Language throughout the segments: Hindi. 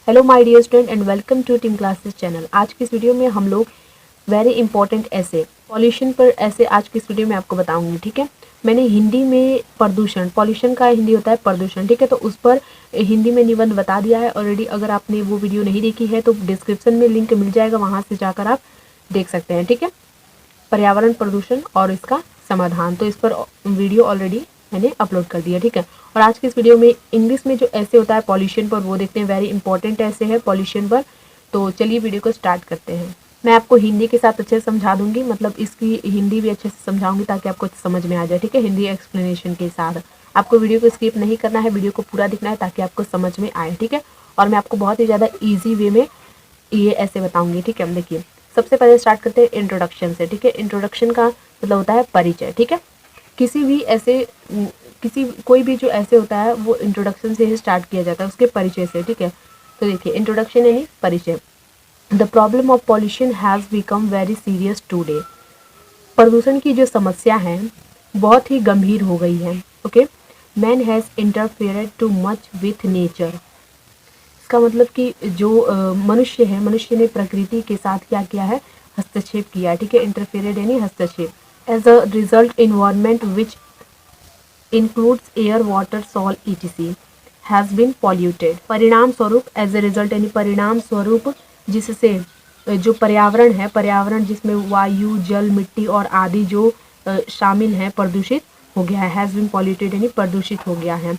Hello my dear student and welcome to team classes channel. आज की इस वीडियो में हम लोग वेरी इंपॉर्टेंट ऐसे पॉल्यूशन पर ऐसे आज की इस वीडियो में आपको बताऊंगी। ठीक है, मैंने हिंदी में प्रदूषण, पॉल्यूशन का हिंदी होता है प्रदूषण। ठीक है, तो उस पर हिंदी में निबंध बता दिया है ऑलरेडी। अगर आपने वो वीडियो नहीं देखी है तो डिस्क्रिप्शन में लिंक मिल जाएगा, वहाँ से जाकर आप देख सकते हैं। ठीक है, पर्यावरण प्रदूषण और इसका समाधान, तो इस पर वीडियो ऑलरेडी मैंने अपलोड कर दिया। ठीक है, और आज की इस वीडियो में इंग्लिश में जो ऐसे होता है पॉल्यूशन पर वो देखते हैं। वेरी इंपॉर्टेंट ऐसे है पॉल्यूशन पर। तो चलिए वीडियो को स्टार्ट करते हैं। मैं आपको हिंदी के साथ अच्छे से समझा दूंगी, मतलब इसकी हिंदी भी अच्छे से समझाऊंगी ताकि आपको समझ में आ जाए। ठीक है, हिंदी एक्सप्लेनेशन के साथ आपको वीडियो को स्किप नहीं करना है, वीडियो को पूरा देखना है ताकि आपको समझ में आए। ठीक है, और मैं आपको बहुत ही ज़्यादा ईजी वे में ये ऐसे बताऊंगी। ठीक है, देखिए सबसे पहले स्टार्ट करते हैं इंट्रोडक्शन से। ठीक है, इंट्रोडक्शन का मतलब होता है परिचय। ठीक है, किसी भी ऐसे कोई भी जो ऐसे होता है वो इंट्रोडक्शन से ही स्टार्ट किया जाता है, उसके परिचय से। ठीक है, तो देखिए इंट्रोडक्शन यानी परिचय। The problem of pollution has become very serious today. प्रदूषण की जो समस्या है बहुत ही गंभीर हो गई है। Okay, man has interfered too much with nature. इसका मतलब कि जो मनुष्य है, मनुष्य ने प्रकृति के साथ क्या किया है, हस्तक्षेप किया है। ठीक है, इंटरफेयर्ड यानी हस्तक्षेप। As a result environment which includes air water soil ETC has been polluted. परिणाम स्वरूप, एज ए रिजल्ट यानी परिणाम स्वरूप, जिससे जो पर्यावरण है, पर्यावरण जिसमें वायु, जल, मिट्टी और आदि जो शामिल हैं, प्रदूषित हो गया है। हैज़ बीन पॉल्यूटेड यानी प्रदूषित हो गया है।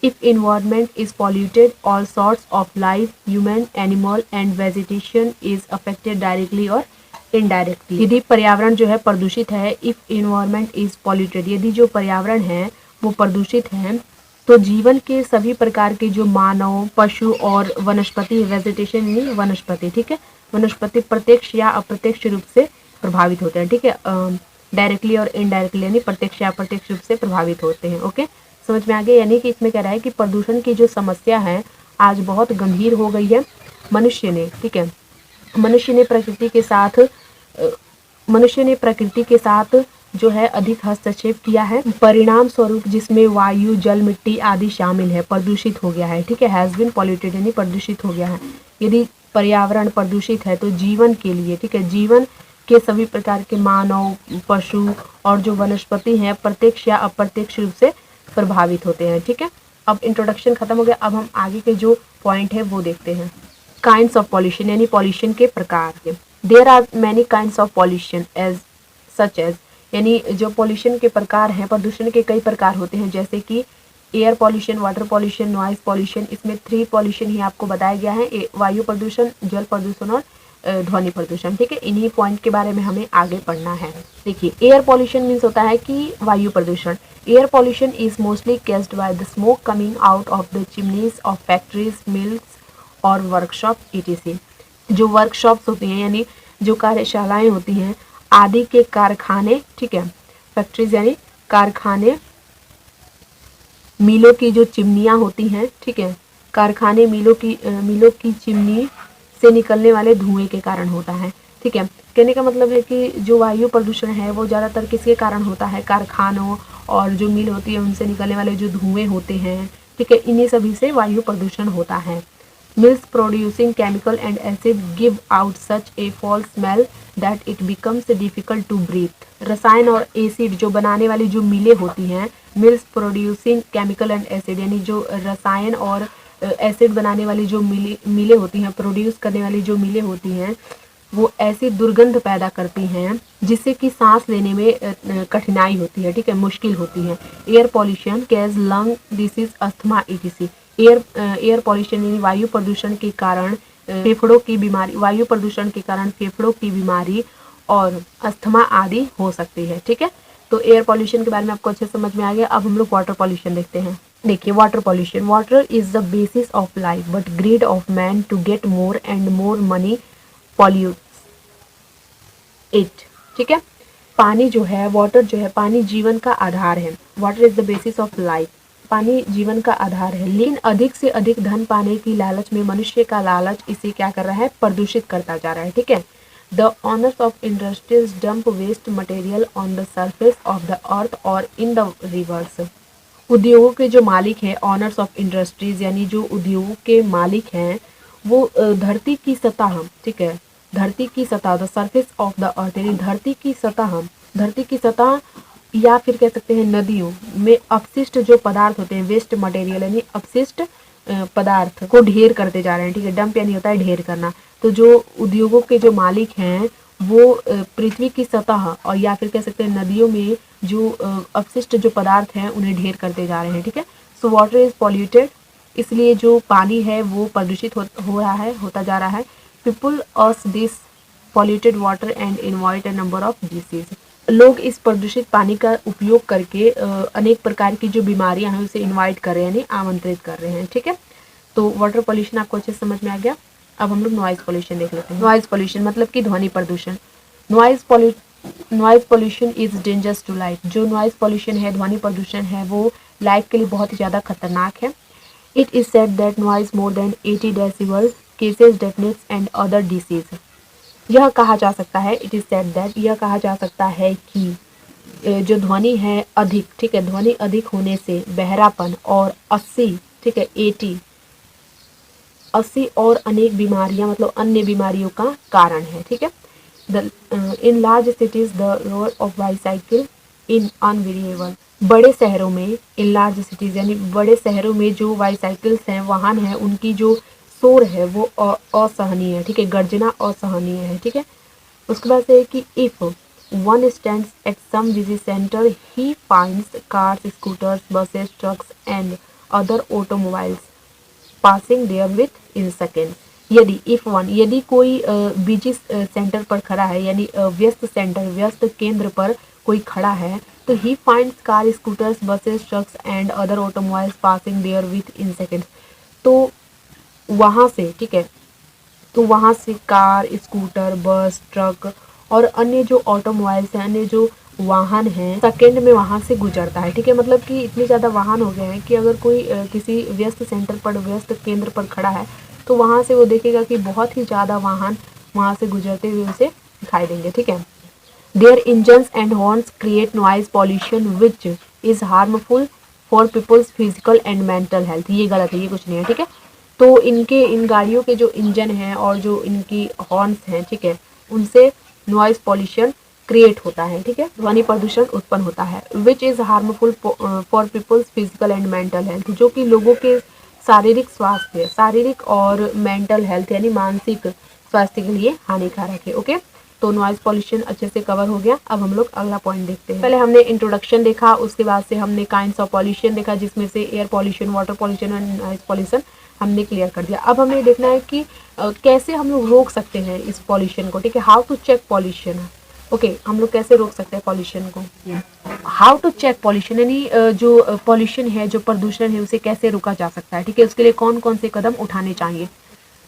If environment is polluted, all sorts of life, human, animal and vegetation is affected directly or indirectly. यदि पर्यावरण जो है प्रदूषित है, if environment is polluted, यदि जो पर्यावरण है वो प्रदूषित है, तो जीवन के सभी प्रकार के जो मानव, पशु और वनस्पति, वेजिटेशन यानी वनस्पति, ठीक है, वनस्पति प्रत्यक्ष या अप्रत्यक्ष रूप से प्रभावित होते हैं। ठीक है, डायरेक्टली और इनडायरेक्टली यानी प्रत्यक्ष या अप्रत्यक्ष रूप से प्रभावित होते हैं। ओके, समझ में आ गया। यानी कि इसमें कह रहा है कि प्रदूषण की जो समस्या है आज बहुत गंभीर हो गई है। मनुष्य ने, ठीक है, मनुष्य ने प्रकृति के साथ जो है अधिक हस्तक्षेप किया है। परिणाम स्वरूप जिसमें वायु, जल, मिट्टी आदि शामिल है, प्रदूषित हो गया है। ठीक है, हैज़ बीन पॉल्यूटेड यानी प्रदूषित हो गया है। यदि पर्यावरण प्रदूषित है तो जीवन के लिए, ठीक है, जीवन के सभी प्रकार के मानव, पशु और जो वनस्पति हैं प्रत्यक्ष या अप्रत्यक्ष रूप से प्रभावित होते हैं। ठीक है, अब इंट्रोडक्शन खत्म हो गया। अब हम आगे के जो पॉइंट है वो देखते हैं। काइंड्स ऑफ पॉल्यूशन यानी पॉल्यूशन के प्रकार। There are many kinds of pollution as such as, यानी जो पॉल्यूशन के प्रकार हैं, प्रदूषण के कई प्रकार होते हैं, जैसे कि air pollution, water pollution, noise pollution. इसमें 3 पॉल्यूशन ही आपको बताया गया है, वायु प्रदूषण, जल प्रदूषण और ध्वनि प्रदूषण। ठीक है, इन्हीं पॉइंट के बारे में हमें आगे पढ़ना है। देखिए, एयर पॉल्यूशन मीन्स होता है कि वायु प्रदूषण। Air pollution is mostly केस्ड by the smoke coming out of the chimneys of factories, mills और वर्कशॉप ईटीसी। जो वर्कशॉप्स होती हैं यानी जो कार्यशालाएं होती हैं आदि के कारखाने, ठीक है, फैक्ट्रीज यानी कारखाने, मिलों की जो चिमनियाँ होती हैं, ठीक है, कारखाने, मिलों की चिमनी से निकलने वाले धुएं के कारण होता है। ठीक है, कहने का मतलब है कि जो वायु प्रदूषण है वो ज़्यादातर किसके कारण होता है, कारखानों और जो मिल होती है उनसे निकलने वाले जो धुएं होते हैं। ठीक है, इन्हीं सभी से वायु प्रदूषण होता है। Mills producing chemical and acid give out such a foul smell that it becomes difficult to breathe. रसायन और एसिड जो बनाने वाली जो मिलें होती हैं, mills producing chemical and acid यानी जो रसायन और एसिड बनाने वाली जो मिलें होती हैं, प्रोड्यूस करने वाली जो मिलें होती हैं, वो ऐसी दुर्गंध पैदा करती हैं जिससे कि सांस लेने में कठिनाई होती है। ठीक है, मुश्किल होती है। Air pollution causes lung disease, asthma ETC. Air pollution यानी वायु प्रदूषण के कारण फेफड़ों की बीमारी, वायु प्रदूषण के कारण फेफड़ों की बीमारी और अस्थमा आदि हो सकती है। ठीक है, तो एयर पॉल्यूशन के बारे में आपको अच्छे समझ में आ गया। अब हम लोग वाटर पॉल्यूशन देखते हैं। देखिए, water pollution. Water is the basis of life but greed of man to get more and more money pollutes it. ठीक है, पानी जो है, वाटर जो है, पानी जीवन का आधार है। Water is the basis of life, पानी जीवन का आधार है, लेकिन अधिक से अधिक धन पाने की लालच में मनुष्य का लालच इसे क्या कर रहा है, प्रदूषित करता जा रहा है। ठीक है, the owners of industries dump waste material on the surface of the earth और इन द रिवर्स। उद्योगों के जो मालिक हैं, ऑनर्स ऑफ इंडस्ट्रीज यानी जो उद्योगों के मालिक हैं, वो धरती की सतह, ठीक है, धरती की सतह, द सरफेस ऑफ द अर्थ, यानी धरती की सतह या फिर कह सकते हैं नदियों में अपशिष्ट जो पदार्थ होते हैं, वेस्ट मटेरियल यानी अपशिष्ट पदार्थ को ढेर करते जा रहे हैं, ठीक है। डंप यानी होता है ढेर करना। तो जो उद्योगों के जो मालिक हैं वो पृथ्वी की सतह और या फिर कह सकते हैं नदियों में जो अपशिष्ट जो पदार्थ हैं उन्हें ढेर करते जा रहे हैं, ठीक है। सो वाटर इज पॉल्यूटेड, इसलिए जो पानी है वो प्रदूषित हो रहा है, होता जा रहा है। People us this polluted water and invite a number of disease, लोग इस प्रदूषित पानी का उपयोग करके अनेक प्रकार की जो बीमारियां हैं उसे इनवाइट कर रहे हैं, यानी आमंत्रित कर रहे हैं, ठीक है। तो वाटर पॉल्यूशन आपको अच्छे से समझ में आ गया। अब हम लोग नॉइज पॉल्यूशन देख लेते हैं। नॉइज पॉल्यूशन मतलब कि ध्वनि प्रदूषण। Noise pollution is dangerous to life, जो नॉइज पॉल्यूशन है, ध्वनि प्रदूषण है, वो लाइफ के लिए बहुत ही ज़्यादा खतरनाक है। It is said that noise more than 80 decibel cases deafness and other disease, यह कहा जा सकता है, इट इज सेड दैट, यह कहा जा सकता है कि जो ध्वनि है अधिक, ठीक है, ध्वनि अधिक होने से बहरापन और 80, ठीक है, 80 और अनेक बीमारियां मतलब अन्य बीमारियों का कारण है, ठीक है। In large cities the role of bicycle in invariable, बड़े शहरों में, इन लार्ज सिटीज यानी बड़े शहरों में जो बाईसाइकिल्स हैं, वाहन है, उनकी जो शोर है वो असहनीय है, ठीक है, गर्जना असहनीय है, ठीक है। उसके बाद से है कि if one stands at some busy centre he finds cars, scooters, buses, trucks and other automobiles passing there within second, यदि इफ वन, यदि कोई बिजी सेंटर पर खड़ा है, यानी व्यस्त सेंटर, व्यस्त केंद्र पर कोई खड़ा है, तो he finds car, scooters, buses, trucks and other automobiles passing there within second, तो वहाँ से, ठीक है, तो वहाँ से कार, स्कूटर, बस, ट्रक और अन्य जो ऑटोमोबाइल्स हैं, अन्य जो वाहन हैं, सेकेंड में वहाँ से गुजरता है, ठीक है। मतलब कि इतने ज़्यादा वाहन हो गए हैं कि अगर कोई किसी व्यस्त सेंटर पर, व्यस्त केंद्र पर खड़ा है, तो वहाँ से वो देखेगा कि बहुत ही ज़्यादा वाहन वहाँ से गुजरते हुए उसे दिखाई देंगे, ठीक है। Their engines and horns create noise pollution which is harmful for people's physical and mental health, ये गलत है, ये कुछ नहीं है, ठीक है। तो इन गाड़ियों के जो इंजन हैं और जो इनकी हॉर्न्स हैं, ठीक है, उनसे नॉइज पॉल्यूशन क्रिएट होता है, ठीक है, ध्वनि प्रदूषण उत्पन्न होता है। Which is harmful for people's physical and mental health, जो कि लोगों के शारीरिक स्वास्थ्य, शारीरिक और मेंटल हेल्थ यानी मानसिक स्वास्थ्य के लिए हानिकारक है, ओके। तो नॉइज पॉल्यूशन अच्छे से कवर हो गया। अब हम लोग अगला पॉइंट देखते हैं। पहले हमने इंट्रोडक्शन देखा, उसके बाद से हमने काइंड्स ऑफ पॉल्यूशन देखा, जिसमें से एयर पॉल्यूशन, वाटर पॉल्यूशन और नॉइज पॉल्यूशन हमने क्लियर कर दिया। अब हमें देखना है कि कैसे हम लोग रोक सकते हैं इस पॉल्यूशन को, ठीक है। How to check pollution, okay, हम लोग कैसे रोक सकते हैं पॉल्यूशन को। हाउ टू चेक पॉल्यूशन, यानी जो पॉल्यूशन है, जो प्रदूषण है, उसे कैसे रोका जा सकता है, ठीक है। उसके लिए कौन कौन से कदम उठाने चाहिए।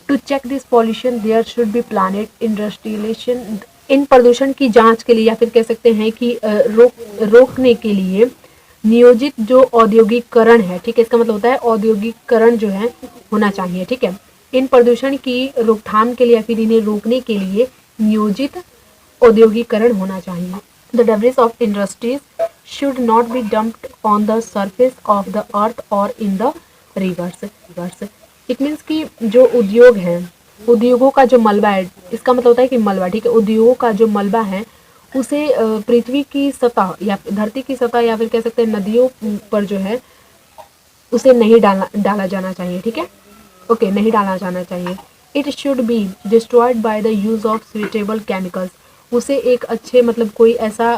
To check this pollution there should be planned industrialization, इन प्रदूषण की जांच के लिए या फिर कह सकते हैं कि रोकने के लिए नियोजित जो औद्योगिकरण है, ठीक है, इसका मतलब होता है औद्योगिकरण जो है होना चाहिए, ठीक है। इन प्रदूषण की रोकथाम के लिए या फिर इन्हें रोकने के लिए नियोजित औद्योगिकरण होना चाहिए। The debris of industries should not be dumped on the surface of the earth और in the rivers. It means कि जो उद्योग है, उद्योगों का जो मलबा है, इसका मतलब होता है कि मलबा, ठीक है, उद्योगों का जो मलबा है उसे पृथ्वी की सतह या धरती की सतह या फिर कह सकते हैं नदियों पर जो है उसे नहीं डाला जाना चाहिए, ठीक है, ओके, नहीं डाला जाना चाहिए। It should be destroyed by the use of suitable chemicals, उसे एक अच्छे मतलब कोई ऐसा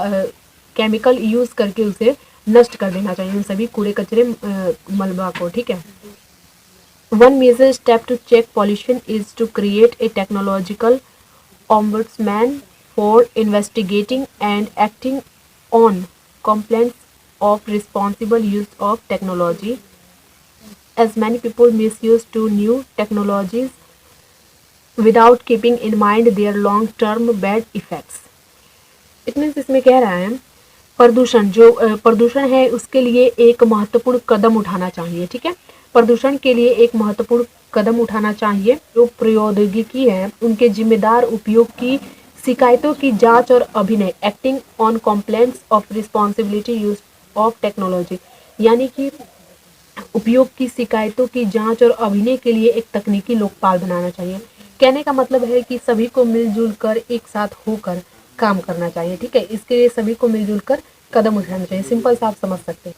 केमिकल यूज करके उसे नष्ट कर देना चाहिए, उन सभी कूड़े कचरे मलबा को, ठीक है। One major step to check pollution is to create a technological ombudsman for investigating and acting on complaints of responsible use of technology, as many people misuse to new technologies without keeping in mind their long-term bad effects. It means इसमें कह रहा है प्रदूषण, जो प्रदूषण है उसके लिए एक महत्वपूर्ण कदम उठाना चाहिए, ठीक है। प्रदूषण के लिए एक महत्वपूर्ण कदम उठाना चाहिए। जो प्रौद्योगिकी है उनके जिम्मेदार उपयोग की शिकायतों की जांच और अभिनय, acting on complaints of responsibility use of technology, यानी कि उपयोग की शिकायतों की जांच और अभिनय के लिए एक तकनीकी लोकपाल बनाना चाहिए। कहने का मतलब है कि सभी को मिलजुल कर एक साथ होकर काम करना चाहिए, ठीक है। इसके लिए सभी को मिलजुल कर कदम उठाना चाहिए। सिंपल सा आप समझ सकते हैं।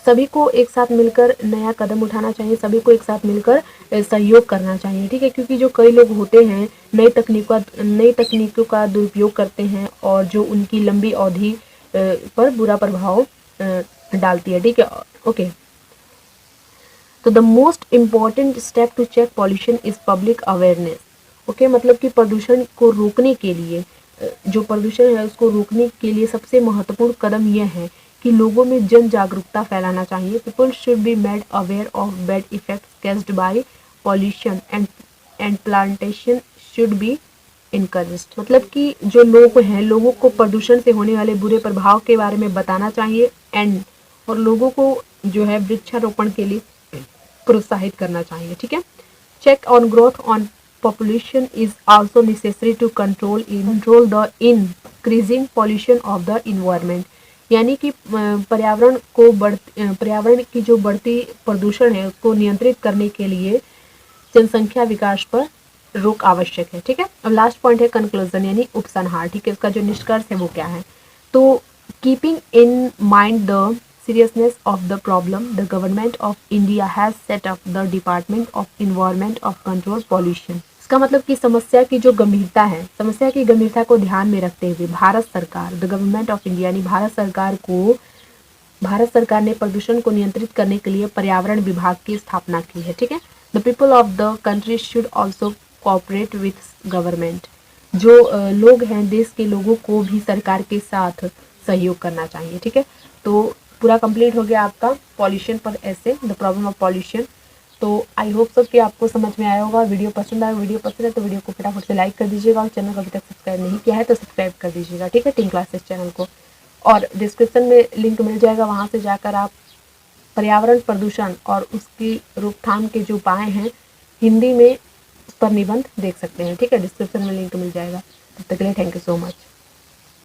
सभी को एक साथ मिलकर नया कदम उठाना चाहिए, सभी को एक साथ मिलकर सहयोग करना चाहिए, ठीक है। क्योंकि जो कई लोग होते हैं नई तकनीकों का दुरुपयोग करते हैं और जो उनकी लंबी अवधि पर बुरा प्रभाव डालती है, ठीक है। ओके, तो the most important step to check pollution is public awareness. Okay, मतलब कि प्रदूषण को रोकने के लिए जो प्रदूषण है उसको रोकने के लिए सबसे महत्वपूर्ण कदम यह है कि लोगों में जन जागरूकता फैलाना चाहिए। People should be made aware of bad effects caused by pollution and plantation should be encouraged. मतलब कि जो लोग हैं, लोगों को प्रदूषण से होने वाले बुरे प्रभाव के बारे में बताना चाहिए और लोगों को जो है वृक्षारोपण के लिए प्रोत्साहित करना चाहिए, ठीक है। Check on growth on population is also necessary to control the increasing pollution of the environment. यानी कि पर्यावरण की जो बढ़ती प्रदूषण है उसको नियंत्रित करने के लिए जनसंख्या विकास पर रोक आवश्यक है, ठीक है। अब लास्ट पॉइंट है कंक्लूजन यानी उपसंहार, ठीक है। उसका जो निष्कर्ष है वो क्या है, तो keeping in mind the seriousness of the problem, the government of India has set up the Department of Environment of Control Pollution। इसका मतलब कि समस्या की जो गंभीरता है, समस्या की गंभीरता को ध्यान में रखते हुए भारत सरकार, द गवर्नमेंट ऑफ इंडिया यानी भारत सरकार ने प्रदूषण को नियंत्रित करने के लिए पर्यावरण विभाग की स्थापना की है, ठीक है। The people of the country should also cooperate with government. जो लोग हैं देश के लोगों को भी सरकार के साथ सहयोग करना चाहिए, ठीक है। तो पूरा कंप्लीट हो गया आपका पॉल्यूशन पर ऐसे, द प्रॉब्लम ऑफ पॉल्यूशन। तो आई होप सब कि आपको समझ में आया होगा। वीडियो पसंद आया, वीडियो पसंद है तो वीडियो को फटाफट से लाइक कर दीजिएगा और चैनल को अभी तक सब्सक्राइब नहीं किया है तो सब्सक्राइब कर दीजिएगा, ठीक है, टीम क्लासेस चैनल को। और डिस्क्रिप्शन में लिंक मिल जाएगा, वहाँ से जाकर आप पर्यावरण प्रदूषण और उसकी रोकथाम के जो उपाय हैं हिंदी में उस पर निबंध देख सकते हैं, ठीक है। डिस्क्रिप्शन में लिंक मिल जाएगा। तब तक के लिए थैंक यू सो मच।